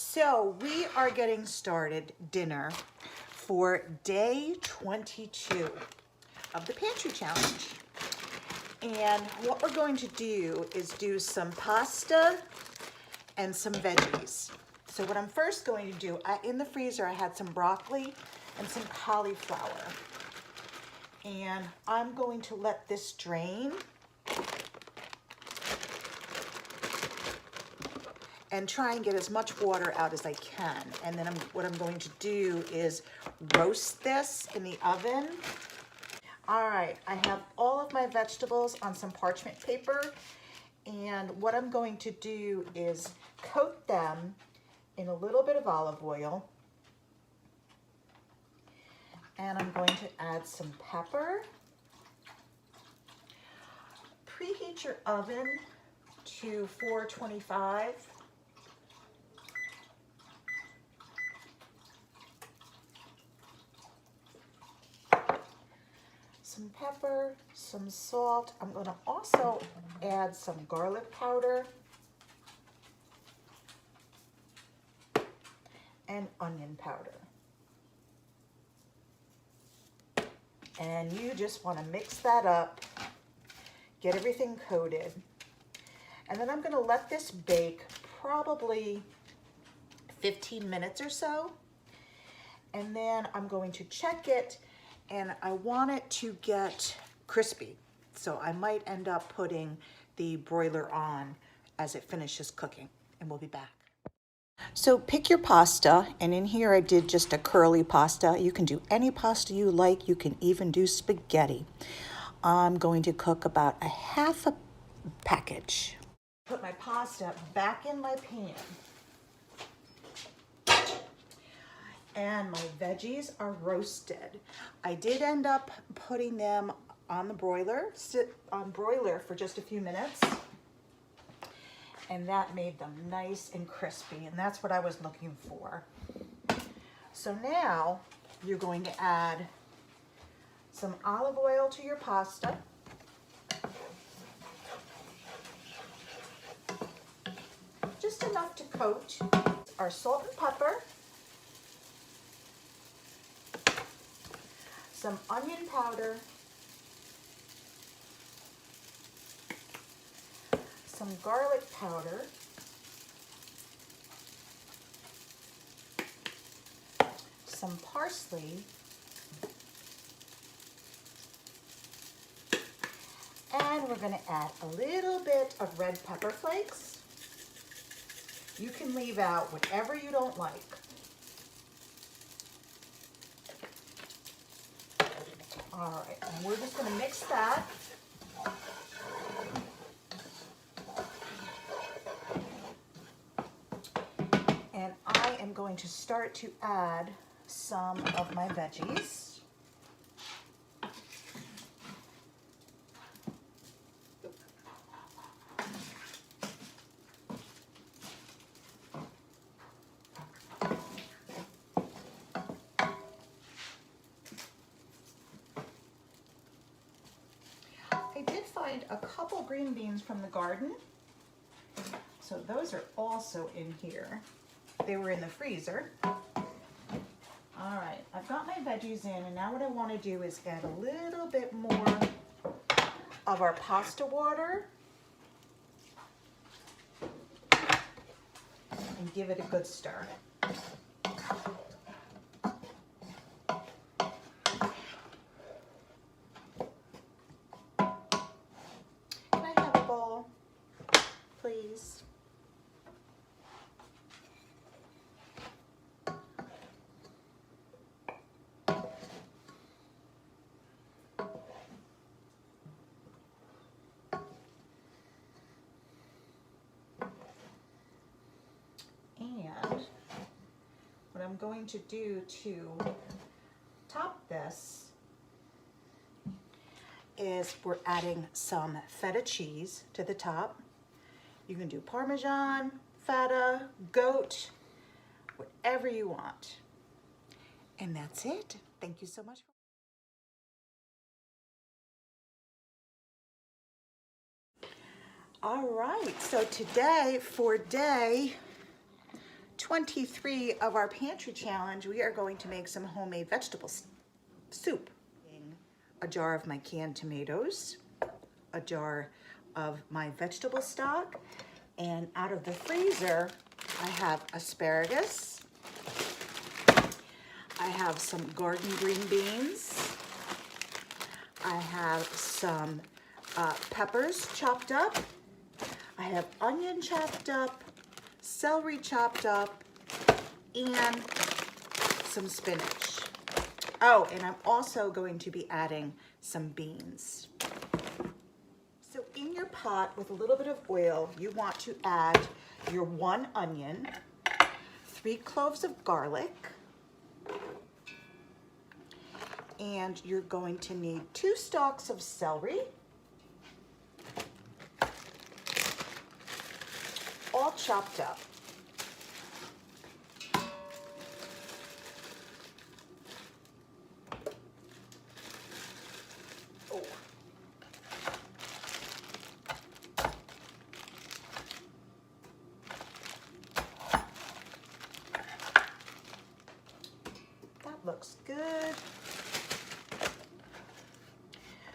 So we are getting started dinner for day 22 of the Pantry Challenge. And what we're going to do is do some pasta and some veggies. So what I'm first going to do, in the freezer I had some broccoli and some cauliflower. And I'm going to let this drain. And try and get as much water out as I can. And then what I'm going to do is roast this in the oven. All right, I have all of my vegetables on some parchment paper. And what I'm going to do is coat them in a little bit of olive oil. And I'm going to add some pepper. Preheat your oven to 425. Some pepper, some salt. I'm going to also add some garlic powder and onion powder. And you just want to mix that up, get everything coated. And then I'm going to let this bake probably 15 minutes or so. And then I'm going to check it. And I want it to get crispy. So I might end up putting the broiler on as it finishes cooking, and we'll be back. So pick your pasta, and in here I did just a curly pasta. You can do any pasta you like. You can even do spaghetti. I'm going to cook about a half a package. Put my pasta back in my pan. And my veggies are roasted. I did end up putting them on the broiler, for just a few minutes. And that made them nice and crispy, and that's what I was looking for. So now you're going to add some olive oil to your pasta. Just enough to coat. Our salt and pepper. Some onion powder, some garlic powder, some parsley, and we're going to add a little bit of red pepper flakes. You can leave out whatever you don't like. All right, and we're just going to mix that. And I am going to start to add some of my veggies. I did find a couple green beans from the garden, so those are also in here. They were in the freezer. All right, I've got my veggies in, and now what I want to do is add a little bit more of our pasta water and give it a good stir. Please. And what I'm going to do to top this is we're adding some feta cheese to the top. You can do Parmesan, feta, goat, whatever you want. And that's it. Thank you so much. All right, so today for day 23 of our pantry challenge, we are going to make some homemade vegetable soup. A jar of my canned tomatoes, a jar of my vegetable stock, and out of the freezer, I have asparagus. I have some garden green beans. I have some peppers chopped up. I have onion chopped up, celery chopped up, and some spinach. Oh, and I'm also going to be adding some beans. So in your pot with a little bit of oil, you want to add your 1 onion, 3 cloves of garlic, and you're going to need 2 stalks of celery, all chopped up. Oh. That looks good.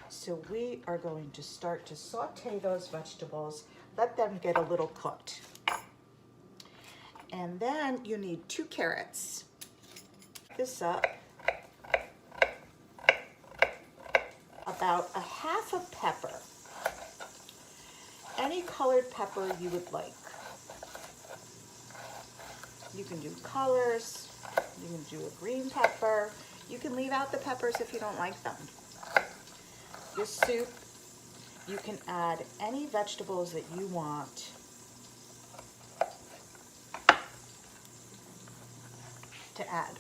So we are going to start to saute those vegetables, let them get a little cooked. And then you need 2 carrots. This up. About a half a pepper. Any colored pepper you would like. You can do colors, you can do a green pepper. You can leave out the peppers if you don't like them. This soup, you can add any vegetables that you want. To add.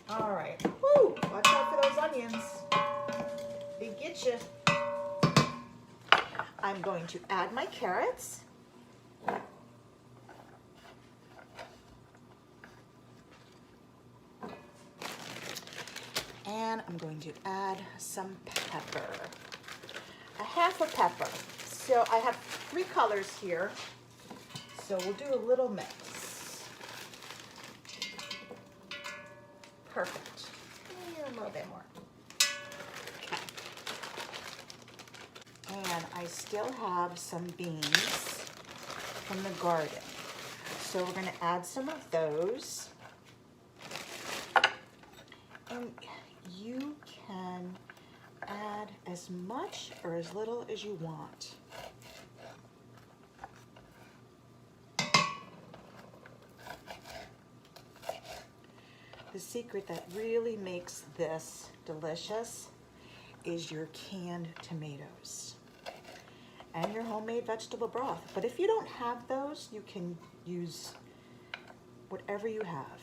All right. Woo! Watch out for those onions. They get you. I'm going to add my carrots. And I'm going to add some pepper. A half a pepper. So I have 3 colors here. So we'll do a little mix. Perfect. A little bit more. Okay. And I still have some beans from the garden. So we're going to add some of those. And you can add as much or as little as you want. The secret that really makes this delicious is your canned tomatoes and your homemade vegetable broth. But if you don't have those, you can use whatever you have.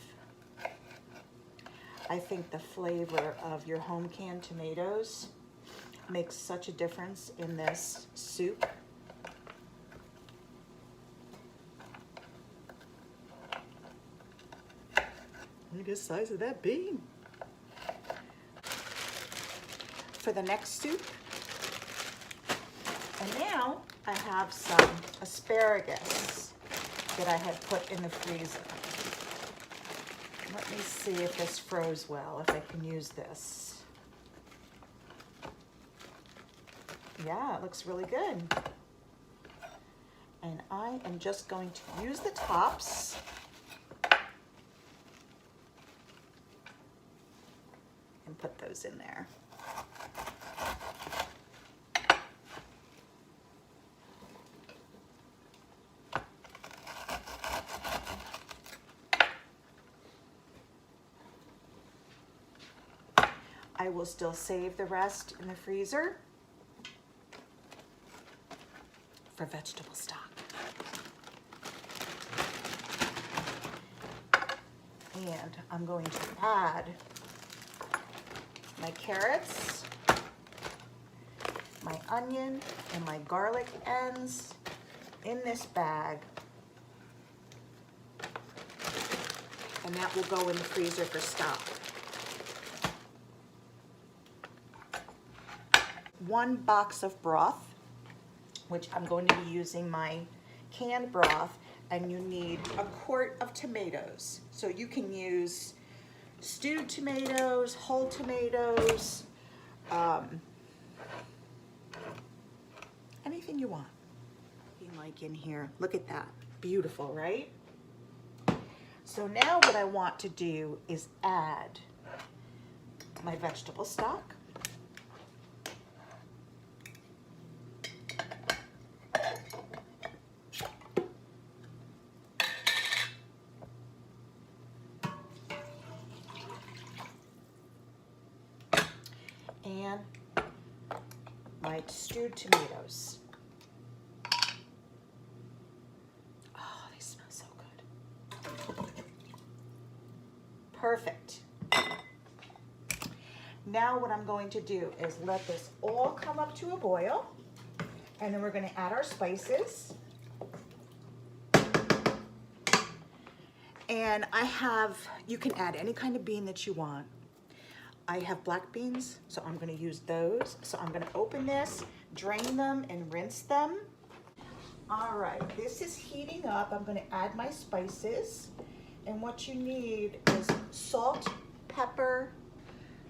I think the flavor of your home canned tomatoes makes such a difference in this soup. Look at the size of that bean. For the next soup, and now I have some asparagus that I had put in the freezer. Let me see if this froze well, if I can use this. Yeah, it looks really good. And I am just going to use the tops. And put those in there. I will still save the rest in the freezer for vegetable stock. And I'm going to add my carrots, my onion, and my garlic ends in this bag. And that will go in the freezer for stock. 1 box of broth, which I'm going to be using my canned broth. and you need a quart of tomatoes. So you can use stewed tomatoes, whole tomatoes, anything you want. Like in here, look at that, beautiful, right? So now what I want to do is add my vegetable stock. And my stewed tomatoes. Oh, they smell so good. Perfect. Now what I'm going to do is let this all come up to a boil, and then we're going to add our spices. And I have, you can add any kind of bean that you want. I have black beans, so I'm going to use those. So I'm going to open this, drain them, and rinse them. All right, this is heating up. I'm going to add my spices. And what you need is salt, pepper,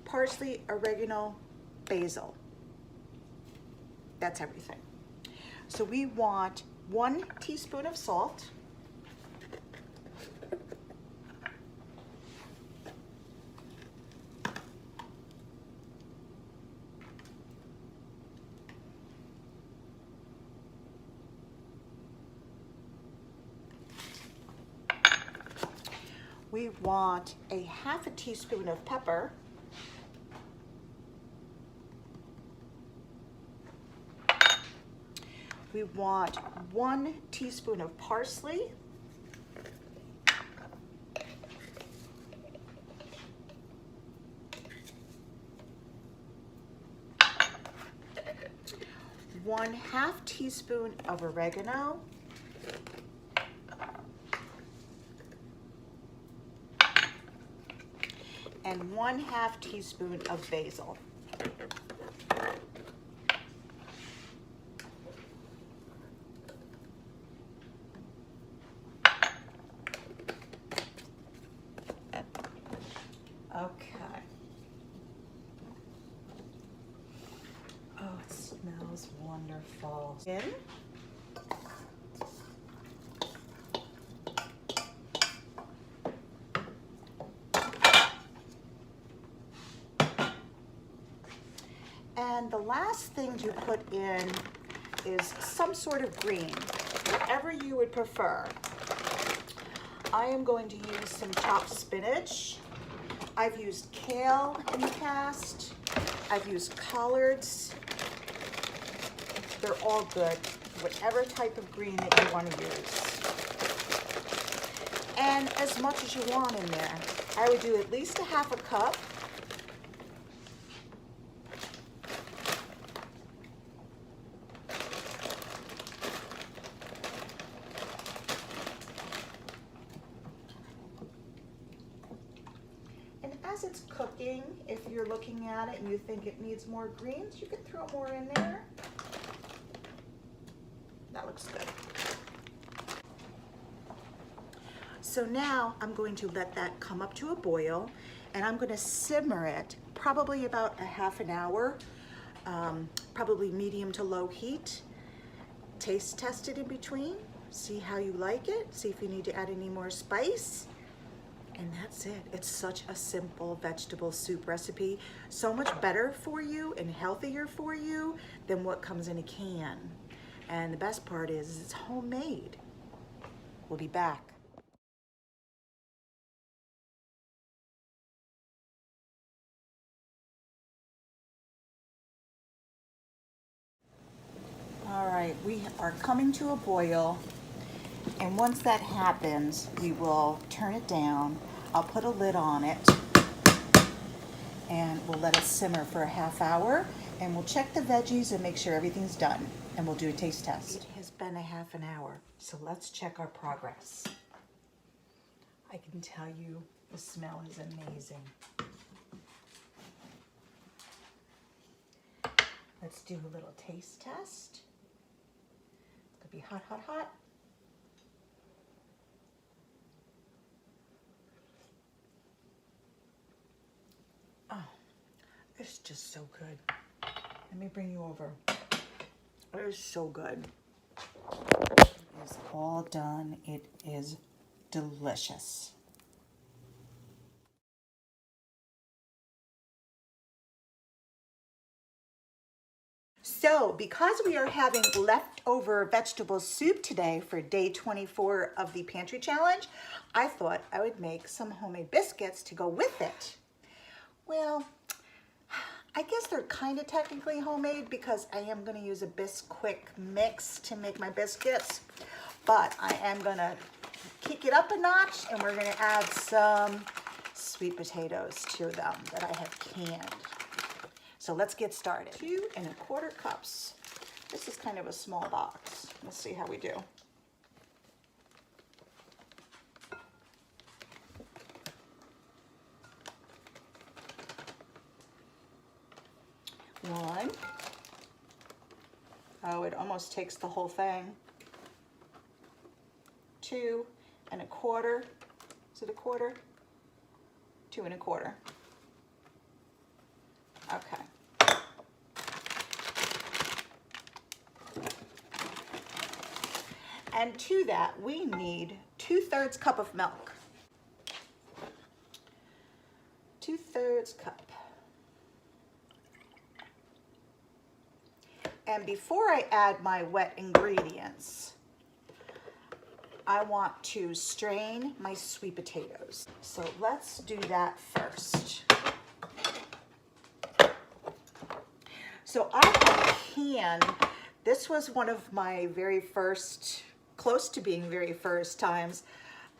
parsley, oregano, basil. That's everything. So we want 1 teaspoon of salt. We want a half a teaspoon of pepper. We want 1 teaspoon of parsley. One half teaspoon of oregano. And 1/2 teaspoon of basil. Okay. Oh, it smells wonderful. In. And the last thing to put in is some sort of green, whatever you would prefer. I am going to use some chopped spinach. I've used kale in the past. I've used collards. They're all good, whatever type of green that you want to use. And as much as you want in there. I would do at least a half a cup. As it's cooking, if you're looking at it and you think it needs more greens, you can throw more in there. That looks good. So now I'm going to let that come up to a boil, and I'm going to simmer it probably about a half an hour, probably medium to low heat. Taste test it in between, see how you like it, see if you need to add any more spice. And that's it. It's such a simple vegetable soup recipe. So much better for you and healthier for you than what comes in a can. And the best part is it's homemade. We'll be back. All right, we are coming to a boil. And once that happens, we will turn it down. I'll put a lid on it and we'll let it simmer for a half hour, and we'll check the veggies and make sure everything's done, and we'll do a taste test. It has been a half an hour, so let's check our progress. I can tell you the smell is amazing. Let's do a little taste test. It's gonna be hot, hot, hot. It's just so good. Let me bring you over. It is so good. It's all done. It is delicious. So, because we are having leftover vegetable soup today for day 24 of the Pantry Challenge, I thought I would make some homemade biscuits to go with it. Well, I guess they're kind of technically homemade because I am going to use a Bisquick mix to make my biscuits, but I am going to kick it up a notch and we're going to add some sweet potatoes to them that I have canned. So let's get started. 2 1/4 cups. This is kind of a small box. Let's see how we do. One. Oh, it almost takes the whole thing. 2 1/4. Is it a quarter? 2 1/4. Okay. And to that, we need 2/3 cup of milk. 2/3 cup. And before I add my wet ingredients, I want to strain my sweet potatoes. So let's do that first. So I have canned, this was one of my very first, close to being very first times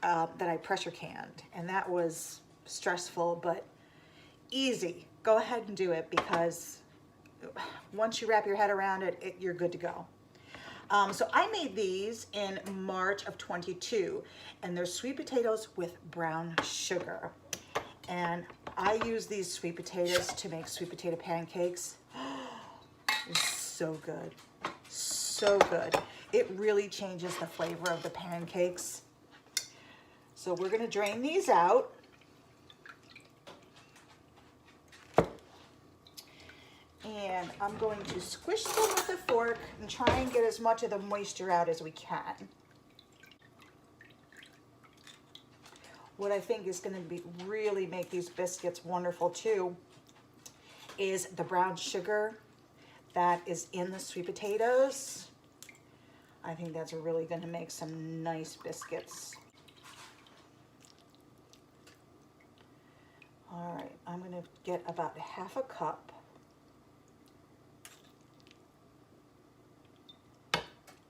that I pressure canned. And that was stressful, but easy. Go ahead and do it because once you wrap your head around it, you're good to go. So I made these in March of 22, and they're sweet potatoes with brown sugar. And I use these sweet potatoes to make sweet potato pancakes. It's so good, so good. It really changes the flavor of the pancakes. So we're gonna drain these out. And I'm going to squish them with a fork and try and get as much of the moisture out as we can. What I think is going to be really make these biscuits wonderful too is the brown sugar that is in the sweet potatoes. I think that's really going to make some nice biscuits. All right, I'm going to get about 1/2 cup.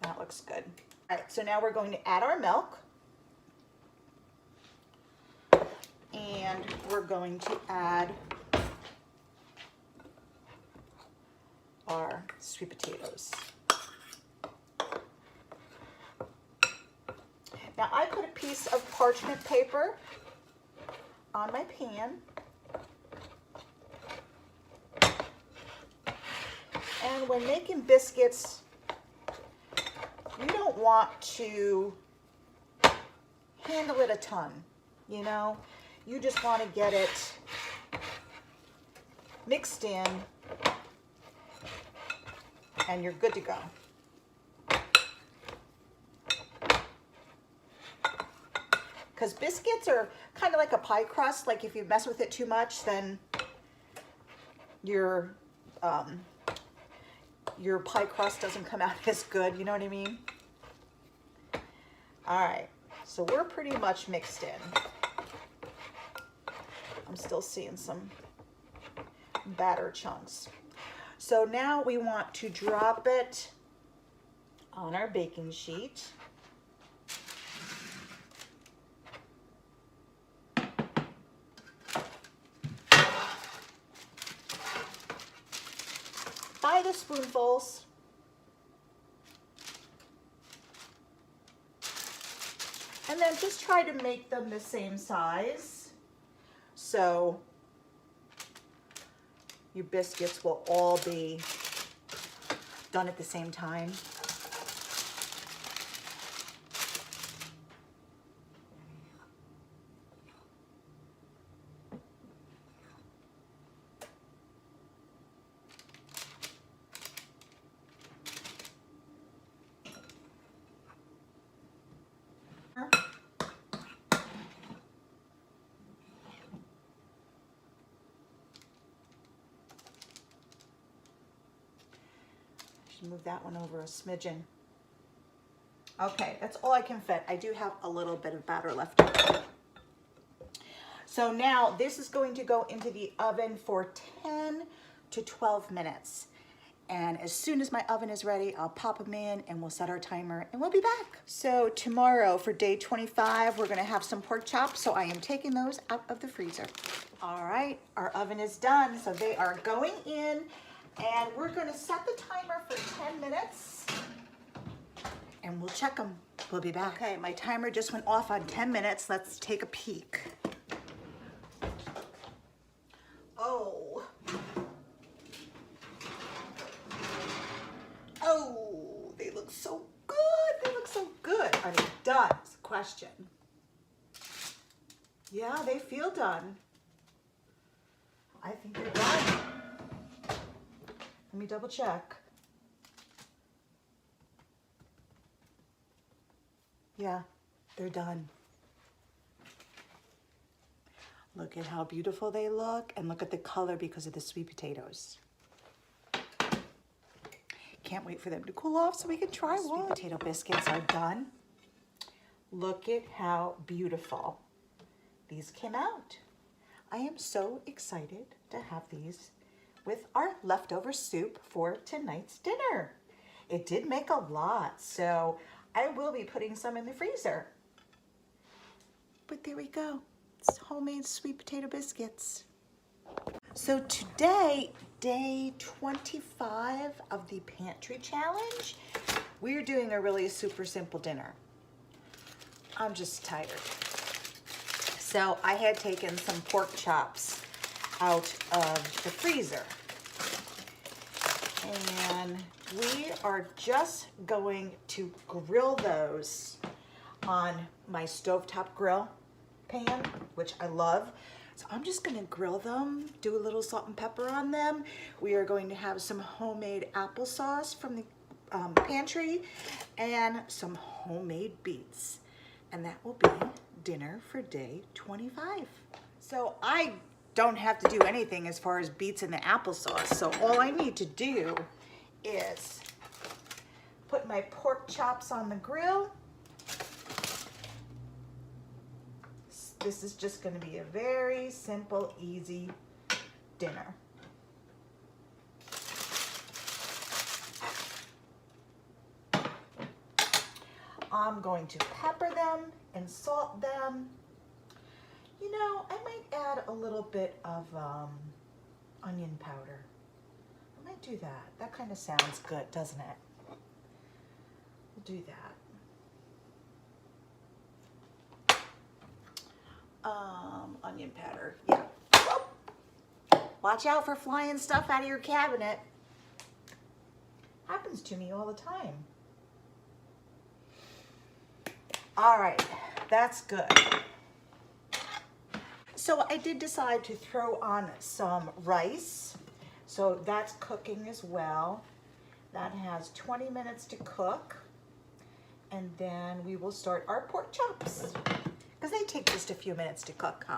That looks good. All right, so now we're going to add our milk. And we're going to add our sweet potatoes. Now I put a piece of parchment paper on my pan. And when making biscuits, you don't want to handle it a ton, you know? You just want to get it mixed in and you're good to go. Because biscuits are kind of like a pie crust. Like if you mess with it too much, then your pie crust doesn't come out as good, you know what I mean? All right, so we're pretty much mixed in. I'm still seeing some batter chunks. So now we want to drop it on our baking sheet. By the spoonfuls. And then just try to make them the same size. So your biscuits will all be done at the same time. Move that one over a smidgen. Okay, that's all I can fit. I do have a little bit of batter left over. So now this is going to go into the oven for 10 to 12 minutes. And as soon as my oven is ready, I'll pop them in and we'll set our timer and we'll be back. So tomorrow for day 25, we're gonna have some pork chops. So I am taking those out of the freezer. All right, our oven is done. So they are going in and we're gonna set the timer for 10 minutes and we'll check them. We'll be back. Okay, my timer just went off on 10 minutes. Let's take a peek. Oh. Oh, they look so good. They look so good. Are they done? It's a question. Yeah, they feel done. I think they're done. Let me double check. Yeah, they're done. Look at how beautiful they look and look at the color because of the sweet potatoes. Can't wait for them to cool off so we can try one. Sweet potato biscuits are done. Look at how beautiful these came out. I am so excited to have these with our leftover soup for tonight's dinner. It did make a lot, so I will be putting some in the freezer. But there we go. It's homemade sweet potato biscuits. So today, day 25 of the Pantry Challenge, we're doing a really super simple dinner. I'm just tired. So I had taken some pork chops out of the freezer. And we are just going to grill those on my stovetop grill pan, which I love. So I'm just gonna grill them, do a little salt and pepper on them. We are going to have some homemade applesauce from the pantry and some homemade beets. And that will be dinner for day 25. So I don't have to do anything as far as beets in the applesauce. So all I need to do is put my pork chops on the grill. This is just going to be a very simple, easy dinner. I'm going to pepper them and salt them. You know, I might add a little bit of onion powder. I might do that. That kind of sounds good, doesn't it? We'll do that. Onion powder, yeah. Watch out for flying stuff out of your cabinet. Happens to me all the time. All right, that's good. So I did decide to throw on some rice. So that's cooking as well. That has 20 minutes to cook. And then we will start our pork chops, because they take just a few minutes to cook, huh?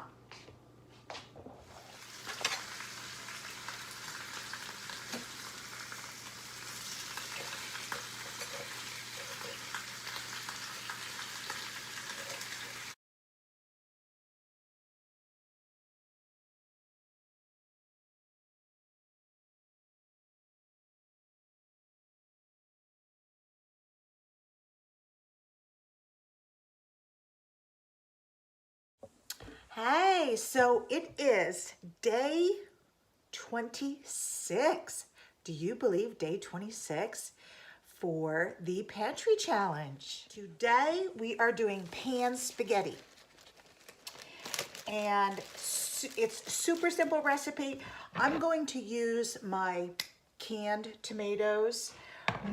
Hey, so it is day 26. Do you believe day 26 for the Pantry Challenge? Today we are doing pan spaghetti. And it's a super simple recipe. I'm going to use my canned tomatoes.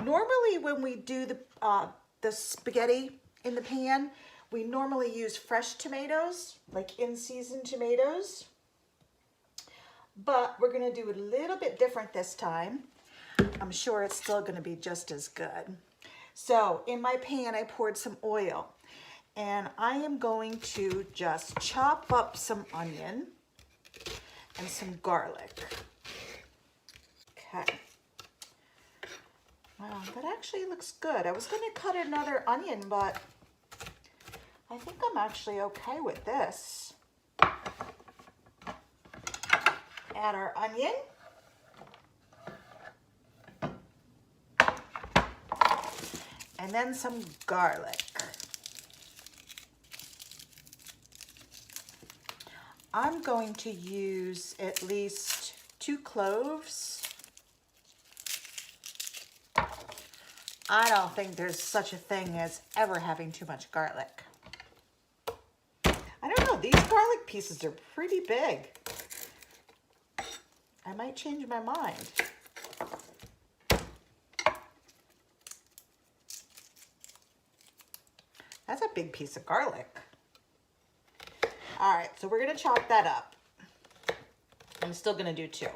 Normally when we do the spaghetti in the pan, we normally use fresh tomatoes, like in-season tomatoes, but we're gonna do it a little bit different this time. I'm sure it's still gonna be just as good. So in my pan, I poured some oil, and I am going to just chop up some onion and some garlic. Okay. Wow, that actually looks good. I was going to cut another onion, but I think I'm actually okay with this. Add our onion. And then some garlic. I'm going to use at least 2 cloves. I don't think there's such a thing as ever having too much garlic. I don't know, these garlic pieces are pretty big. I might change my mind. That's a big piece of garlic. All right, so we're gonna chop that up. I'm still gonna do 2.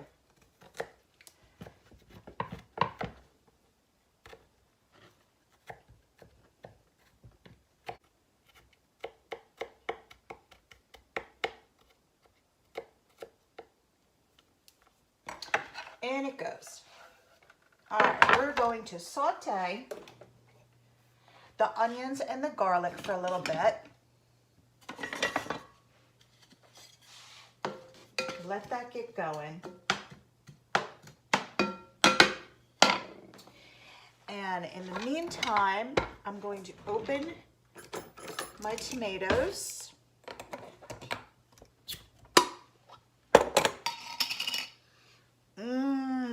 And it goes. All right, we're going to saute the onions and the garlic for a little bit. Let that get going. And in the meantime, I'm going to open my tomatoes.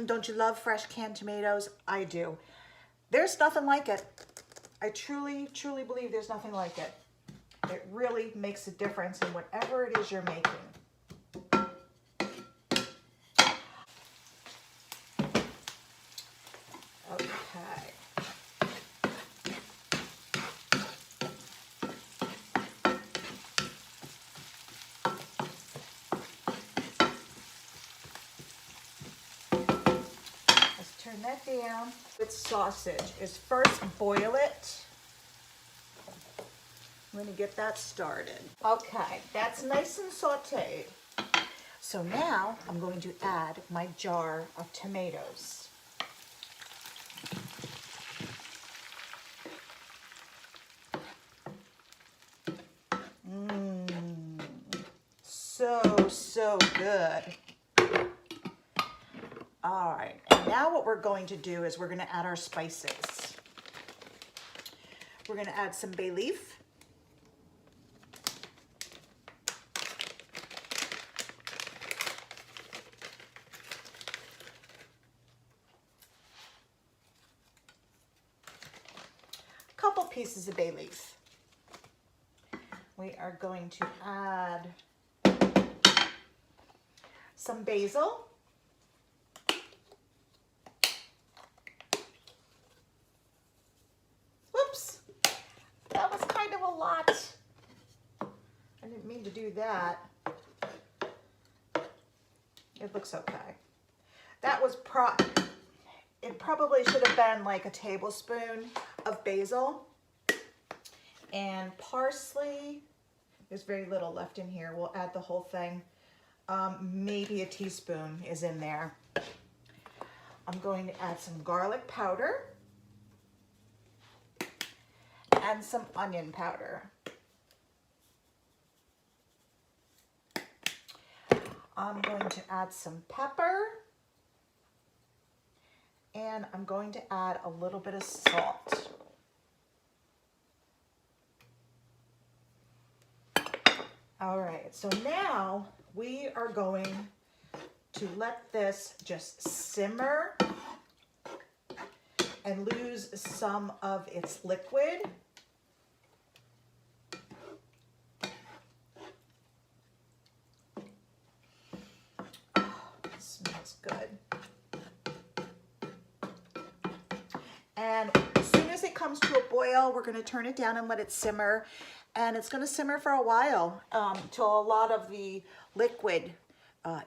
Don't you love fresh canned tomatoes? I do. There's nothing like it. I truly, truly believe there's nothing like it. It really makes a difference in whatever it is you're making. Okay. Turn that down. With sausage is first boil it. I'm going to get that started. Okay, that's nice and sauteed. So now I'm going to add my jar of tomatoes. So good. All right, and now what we're going to do is we're going to add our spices. We're going to add some bay leaf. A couple pieces of bay leaf. We are going to add some basil. I didn't mean to do that. It looks okay. That was it probably should have been like a tablespoon of basil and parsley. There's very little left in here. We'll add the whole thing. Maybe a teaspoon is in there. I'm going to add some garlic powder and some onion powder. I'm going to add some pepper, and I'm going to add a little bit of salt. All right, so now we are going to let this just simmer and lose some of its liquid. Smells good. And as soon as it comes to a boil, we're going to turn it down and let it simmer. And it's going to simmer for a while till a lot of the liquid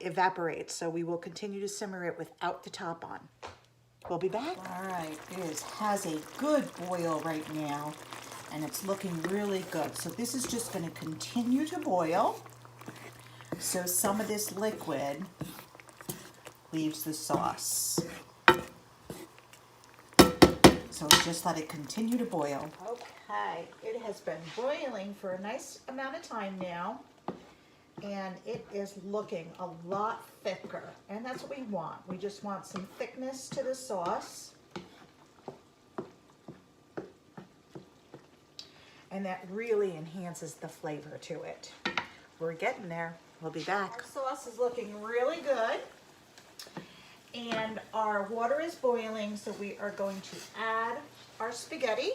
evaporates. So we will continue to simmer it without the top on. We'll be back. All right, it has a good boil right now, and it's looking really good. So this is just going to continue to boil. So some of this liquid leaves the sauce. So just let it continue to boil. Okay, it has been boiling for a nice amount of time now, and it is looking a lot thicker, and that's what we want. We just want some thickness to the sauce. And that really enhances the flavor to it. We're getting there. We'll be back. Our sauce is looking really good. And our water is boiling, so we are going to add our spaghetti.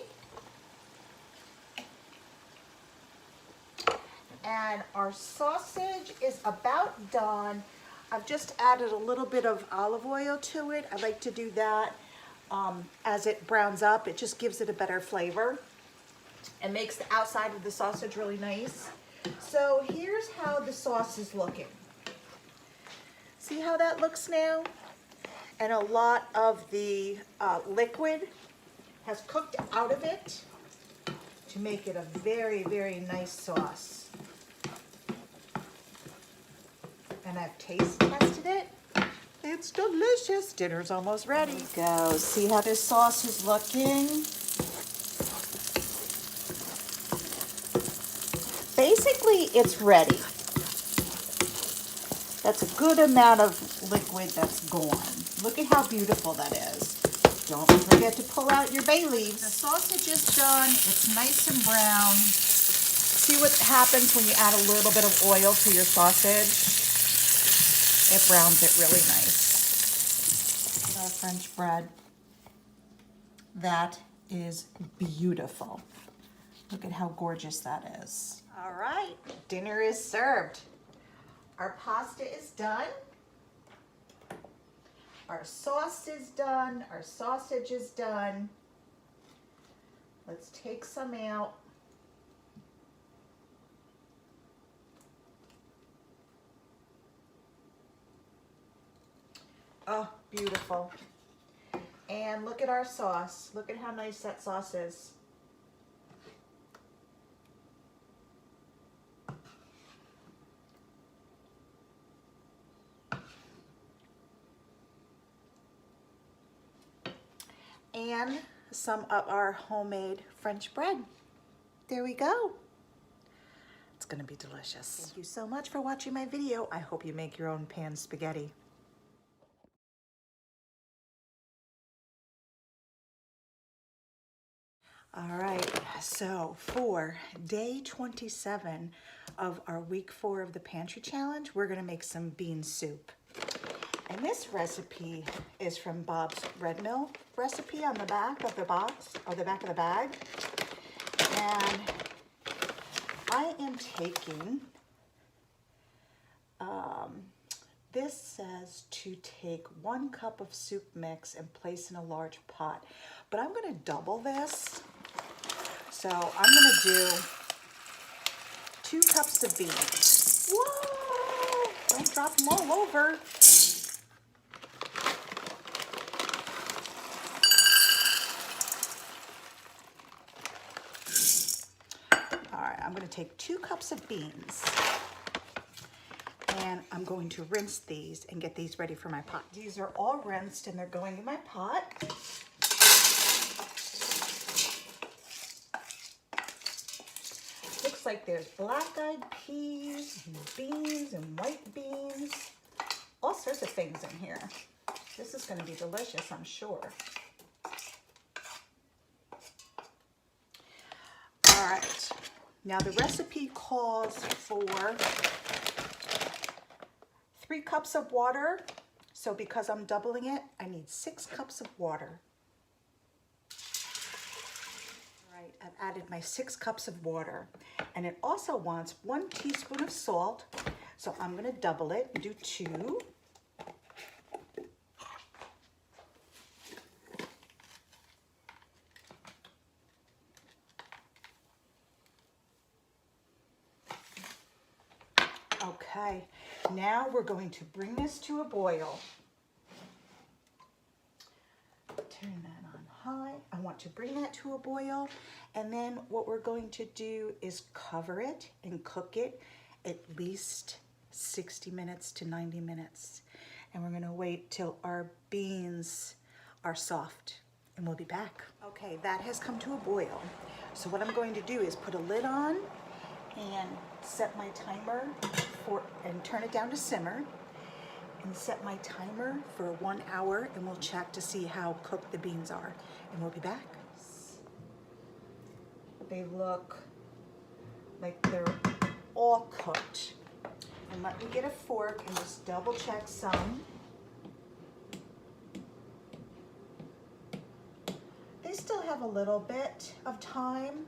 And our sausage is about done. I've just added a little bit of olive oil to it. I like to do that as it browns up. It just gives it a better flavor and makes the outside of the sausage really nice. So here's how the sauce is looking. See how that looks now? And a lot of the liquid has cooked out of it to make it a very, very nice sauce. And I've taste tested it. It's delicious. Dinner's almost ready. Go. See how this sauce is looking? Basically, it's ready. That's a good amount of liquid that's gone. Look at how beautiful that is. Don't forget to pull out your bay leaves. The sausage is done. It's nice and brown. See what happens when you add a little bit of oil to your sausage? It browns it really nice. Look at our French bread. That is beautiful. Look at how gorgeous that is. All right, dinner is served. Our pasta is done. Our sauce is done. Our sausage is done. Let's take some out. Oh, beautiful. And look at our sauce. Look at how nice that sauce is. And some of our homemade French bread. There we go. It's gonna be delicious. Thank you so much for watching my video. I hope you make your own pan spaghetti. All right, so for day 27 of our week 4 of the Pantry Challenge, we're gonna make some bean soup. And this recipe is from Bob's Red Mill recipe on the back of the box, or the back of the bag. And I am taking, this says to take 1 cup of soup mix and place in a large pot. But I'm gonna double this. So I'm gonna do 2 cups of beans. Whoa, don't drop them all over. I'm going to take 2 cups of beans, and I'm going to rinse these and get these ready for my pot. These are all rinsed and they're going in my pot. Looks like there's black-eyed peas, and beans, and white beans. All sorts of things in here. This is going to be delicious, I'm sure. All right. Now the recipe calls for 3 cups of water. So because I'm doubling it, I need 6 cups of water. All right, I've added my 6 cups of water. And it also wants 1 teaspoon of salt. So I'm gonna double it and do 2. Okay, now we're going to bring this to a boil. Turn that on high. I want to bring that to a boil, and then what we're going to do is cover it and cook it at least 60 minutes to 90 minutes. And we're gonna wait till our beans are soft, and we'll be back. Okay, that has come to a boil. So what I'm going to do is put a lid on and set my timer and turn it down to simmer and set my timer for 1 hour, and we'll check to see how cooked the beans are, and we'll be back. They look like they're all cooked. And let me get a fork and just double check some. They still have a little bit of time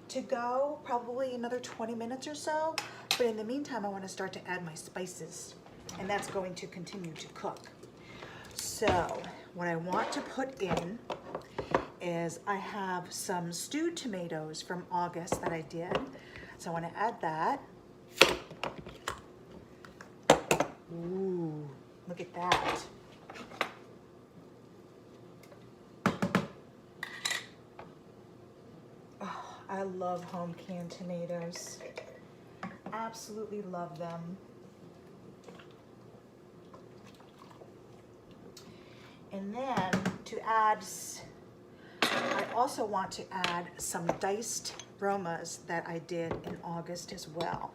to go, probably another 20 minutes or so. But in the meantime, I want to start to add my spices, and that's going to continue to cook. So what I want to put in is I have some stewed tomatoes from August that I did. So I want to add that. Ooh, look at that. Oh, I love home canned tomatoes. Absolutely love them. And then to add, I also want to add some diced Romas that I did in August as well.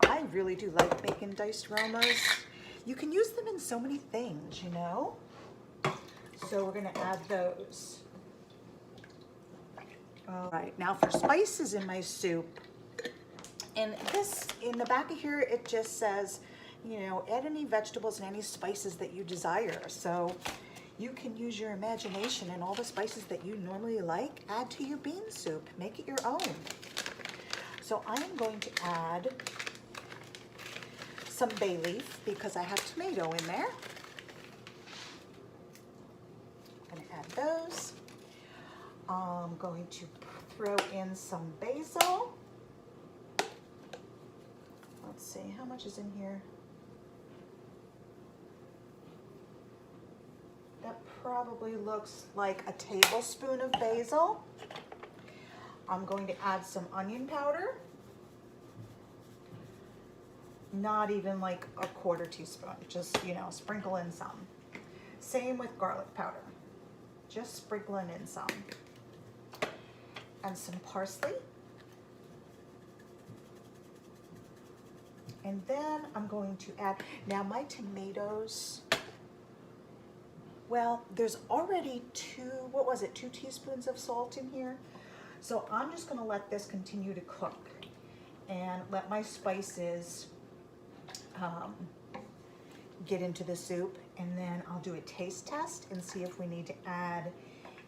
I really do like making diced Romas. You can use them in so many things, you know? So we're gonna add those. All right, now for spices in my soup. And this, in the back of here, it just says, you know, add any vegetables and any spices that you desire. So you can use your imagination and all the spices that you normally like, add to your bean soup. Make it your own. So I am going to add some bay leaf because I have tomato in there. I'm going to add those. I'm going to throw in some basil. Let's see, how much is in here? That probably looks like a tablespoon of basil. I'm going to add some onion powder. Not even like a 1/4 teaspoon, just, you know, sprinkle in some. Same with garlic powder. Just sprinkling in some. And some parsley. And then I'm going to add, now my tomatoes, well, there's already 2 teaspoons of salt in here. So I'm just gonna let this continue to cook and let my spices get into the soup, and then I'll do a taste test and see if we need to add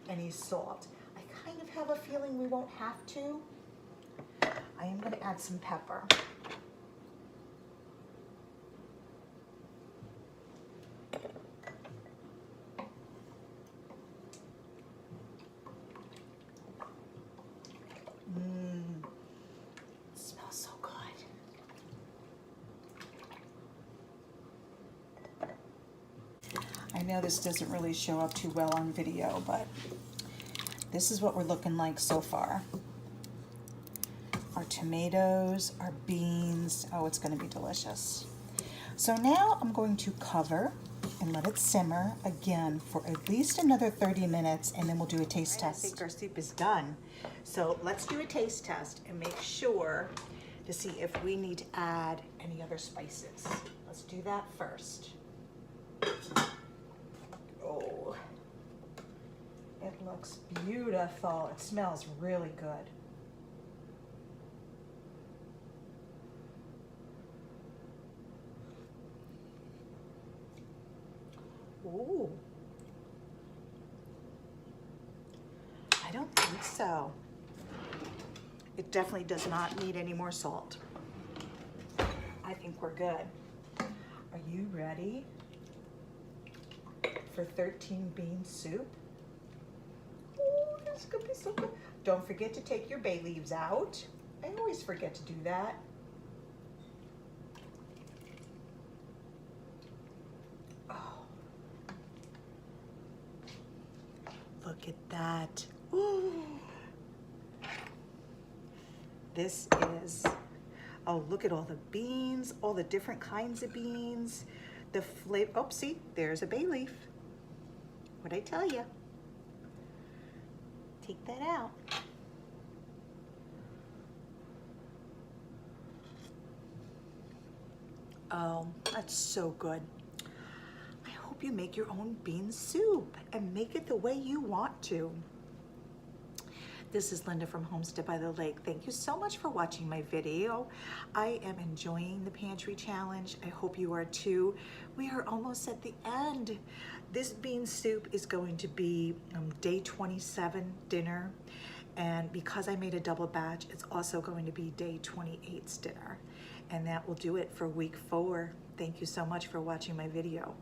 any salt. I kind of have a feeling we won't have to. I am gonna add some pepper. It smells so good. I know this doesn't really show up too well on video, but this is what we're looking like so far. Our tomatoes, our beans, oh, it's gonna be delicious. So now I'm going to cover and let it simmer again for at least another 30 minutes, and then we'll do a taste test. I think our soup is done. So let's do a taste test and make sure to see if we need to add any other spices. Let's do that first. Oh, it looks beautiful. It smells really good. Ooh. I don't think so. It definitely does not need any more salt. I think we're good. Are you ready for 13 bean soup? Oh, this is gonna be so good. Don't forget to take your bay leaves out. I always forget to do that. Look at that. Ooh. This is, oh, look at all the beans, all the different kinds of beans. The flavor, oh, see, there's a bay leaf. What'd I tell you? Take that out. Oh, that's so good. I hope you make your own bean soup and make it the way you want to. This is Linda from Homestead by the Lake. Thank you so much for watching my video. I am enjoying the pantry challenge. I hope you are too. We are almost at the end. This bean soup is going to be day 27 dinner. And because I made a double batch, it's also going to be day 28's dinner. And that will do it for week 4. Thank you so much for watching my video.